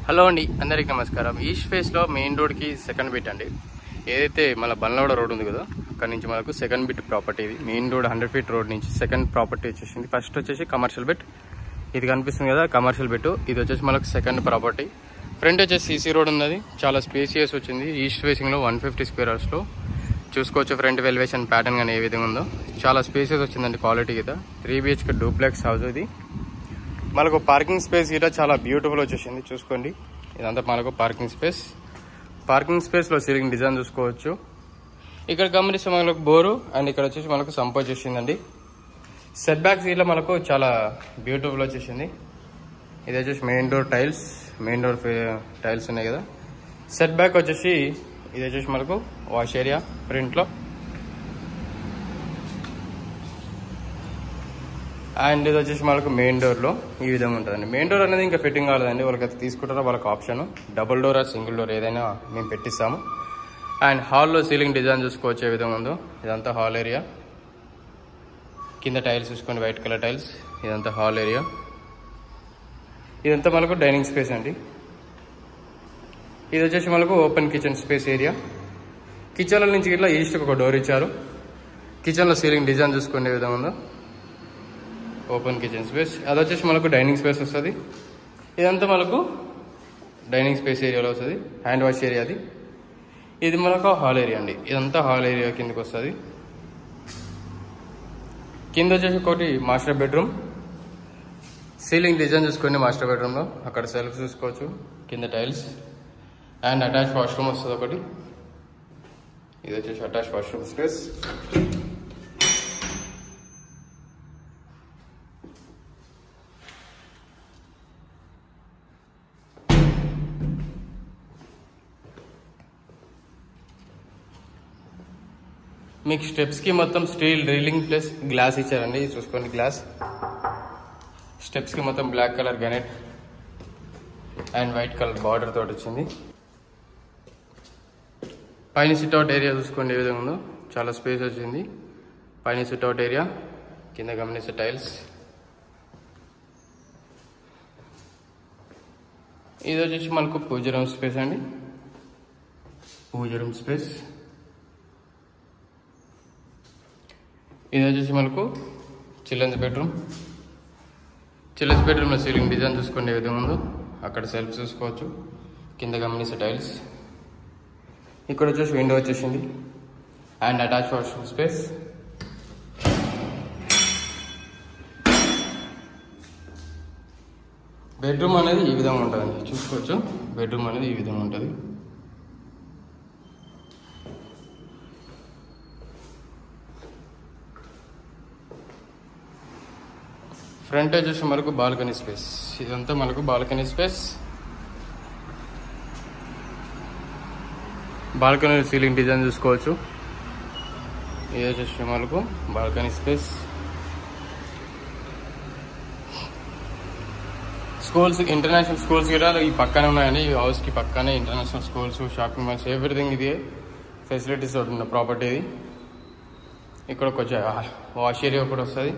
Hello అండి, అందరికీ నమస్కారం. ఈస్ట్ ఫేస్లో మెయిన్ రోడ్కి సెకండ్ బిట్ అండి. ఏదైతే మన బన్లవాడ రోడ్ ఉంది కదా, అక్కడ నుంచి మనకు సెకండ్ బిట్ ప్రాపర్టీ. ఇది మెయిన్ రోడ్ 100 ఫీట్ రోడ్ నుంచి సెకండ్ ప్రాపర్టీ వచ్చేసింది. ఫస్ట్ వచ్చేసి కమర్షియల్ బిట్, ఇది కనిపిస్తుంది కదా కమర్షియల్ బిట్. ఇది వచ్చేసి మనకు సెకండ్ ప్రాపర్టీ. ఫ్రంట్ వచ్చేసి సీసీ రోడ్ ఉన్నది, చాలా స్పేసియస్ వచ్చింది. ఈస్ట్ ఫేసింగ్లో 150 స్క్వేర్ యార్డ్స్లో చూసుకోవచ్చు. ఫ్రంట్ ఎలివేషన్ ప్యాటర్న్ కానీ ఏ విధంగా ఉందో చాలా స్పేసియస్ వచ్చిందండి. క్వాలిటీ గిట 3 BHK డూప్లెక్స్ హౌస్. ఇది మనకు పార్కింగ్ స్పేస్ గిట చాలా బ్యూటిఫుల్ వచ్చేసింది. చూసుకోండి, ఇదంతా మనకు పార్కింగ్ స్పేస్. పార్కింగ్ స్పేస్లో సీలింగ్ డిజైన్ చూసుకోవచ్చు. ఇక్కడ గమనిస్తే మనకు బోరు అండ్ ఇక్కడ వచ్చేసి మనకు సంప్ వచ్చేసిందండి. సెట్ బ్యాక్స్ ఇట్లా మనకు చాలా బ్యూటిఫుల్ వచ్చేసింది. ఇది వచ్చేసి main door tiles, main door tiles ఉన్నాయి కదా. సెట్ బ్యాక్ వచ్చేసి ఇది వచ్చేసి మనకు వాష్ ఏరియా ప్రింట్లో. అండ్ ఇది వచ్చేసి మనకు మెయిన్ డోర్లో ఈ విధంగా ఉంటుందండి. మెయిన్ డోర్ అనేది ఇంకా ఫిట్టింగ్ కాలేదండి, వాళ్ళకి తీసుకుంటారో వాళ్ళకి option. Double door or single door ఏదైనా మేము పెట్టిస్తాము. అండ్ హాల్లో సీలింగ్ డిజైన్ చూసుకోవచ్చు ఏ విధంగా ఉందో. ఇదంతా హాల్ ఏరియా. కింద టైల్స్ చూసుకోండి, వైట్ కలర్ టైల్స్. ఇదంతా హాల్ ఏరియా. ఇదంతా మనకు డైనింగ్ స్పేస్ అండి. ఇది వచ్చేసి మనకు ఓపెన్ కిచెన్ స్పేస్ ఏరియా. కిచెన్ల నుంచి ఇట్లా ఈస్ట్కి ఒక డోర్ ఇచ్చారు. కిచెన్లో సీలింగ్ డిజైన్ చూసుకునే విధంగా ఉందో. Open kitchen space. అది వచ్చేసి మనకు డైనింగ్ స్పేస్ వస్తుంది. ఇదంతా మనకు డైనింగ్ స్పేస్ ఏరియాలో వస్తుంది. హ్యాండ్ వాష్ ఏరియా అది. ఇది మనకు హాల్ ఏరియా అండి. ఇదంతా హాల్ ఏరియా కిందకి వస్తుంది. కింద వచ్చేసి ఒకటి మాస్టర్ బెడ్రూమ్. సీలింగ్ డిజైన్ చూసుకోండి మాస్టర్ బెడ్రూమ్లో. అక్కడ సెల్ఫ్ చూసుకోవచ్చు, కింద టైల్స్. అండ్ అటాచ్ వాష్రూమ్ వస్తుంది ఒకటి. ఇది వచ్చేసి అటాచ్ వాష్రూమ్ స్పేస్. మీకు స్టెప్స్కి మొత్తం స్టీల్ రీలింగ్ ప్లస్ గ్లాస్ ఇచ్చారండి. చూసుకోండి గ్లాస్. స్టెప్స్కి మొత్తం black colour granite and white colour border తోటి వచ్చింది. పైన సిట్అవుట్ ఏరియా చూసుకోండి ఏ విధంగా ఉందో. చాలా స్పేస్ వచ్చింది పైన సిట్అవుట్ ఏరియా. కింద గమనిస్తే టైల్స్. ఇది వచ్చేసి మనకు పూజ రూమ్ స్పేస్ అండి. పూజ రూమ్ స్పేస్. ఇది వచ్చేసి మనకు చిల్డ్రన్స్ బెడ్రూమ్. చిల్డ్రన్స్ బెడ్రూమ్లో సీలింగ్ డిజైన్ చూసుకోండి ఏ విధంగా ఉందో. అక్కడ సెల్ఫ్ చూసుకోవచ్చు, కింద గమనిస్తే టైల్స్. ఇక్కడ వచ్చేసి విండో వచ్చేసింది and attach washroom space. Bedroom అనేది ఈ విధంగా ఉంటుందండి. చూసుకోవచ్చు, బెడ్రూమ్ అనేది ఈ విధంగా ఉంటుంది. ఫ్రంట్ వచ్చేసి మనకు బాల్కనీ స్పేస్. ఇదంతా మనకు balcony space. Balcony ceiling design చూసుకోవచ్చు. ఇది వచ్చేసి మనకు balcony space. Schools, international schools కూడా ఈ పక్కనే ఉన్నాయండి. ఈ హౌస్కి పక్కనే international schools, shopping malls, everything ఇది ఫెసిలిటీస్ ఉన్న ప్రాపర్టీ ఇది. ఇక్కడ కొంచెం వాష్ ఏరియా కూడా వస్తుంది.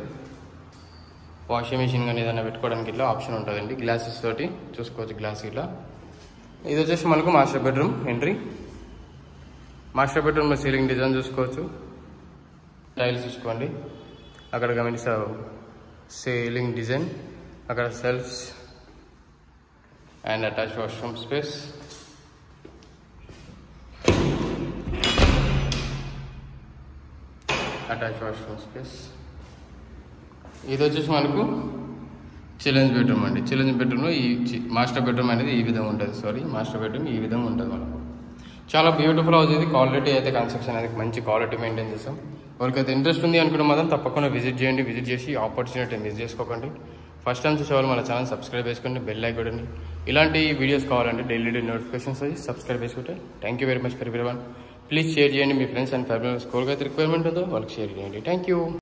వాషింగ్ మిషన్ కానీ ఏదైనా పెట్టుకోవడానికి ఇట్లా ఆప్షన్ ఉంటుందండి. గ్లాసెస్ తోటి చూసుకోవచ్చు, గ్లాస్ ఇట్లా. ఇది వచ్చేసి మనకు మాస్టర్ బెడ్రూమ్ ఎంట్రీ. మాస్టర్ బెడ్రూమ్లో సీలింగ్ డిజైన్ చూసుకోవచ్చు. టైల్స్ చూసుకోండి, అక్కడ గమనిస్తారు సీలింగ్ డిజైన్. అక్కడ shelves and attach washroom space. Attach washroom space. ఇది వచ్చేసి మనకు చిల్డ్రన్స్ బెడ్రూమ్ అండి. చిల్డ్రన్స్ బెడ్రూమ్లో ఈ మాస్టర్ బెడ్రూమ్ అనేది ఈ విధంగా ఉంటుంది. మాస్టర్ బెడ్రూమ్ ఈ విధంగా ఉంటుంది మనకు. చాలా బ్యూటిఫుల్ హౌస్ ఇది. క్వాలిటీ అయితే కన్స్ట్రక్షన్ అనేది మంచి క్వాలిటీ మెయింటైన్ చేస్తాం. ఎవరికైతే ఇంట్రెస్ట్ ఉంది అనుకుంటే మాత్రం తప్పకుండా విజిట్ చేయండి. విజిట్ చేసి ఆపర్చునిటీ మిస్ చేసుకోకండి. ఫస్ట్ టైం చూసేవాళ్ళు మన ఛానల్ సబ్స్క్రైబ్ చేసుకోండి, బెల్ ఐకాన్ కొట్టండి. ఇలాంటి వీడియోస్ కావాలంటే డైలీ నోటిఫికేషన్స్ వచ్చి సబ్స్క్రైబ్ చేసుకుంటే. Thank you very much for everyone. Please share చేయండి మీ ఫ్రెండ్స్ అండ్ ఫ్యామిలీ. స్కూల్కి అయితే రిక్వైర్మెంట్ ఉందో వాళ్ళకి షేర్ చేయండి. Thank you.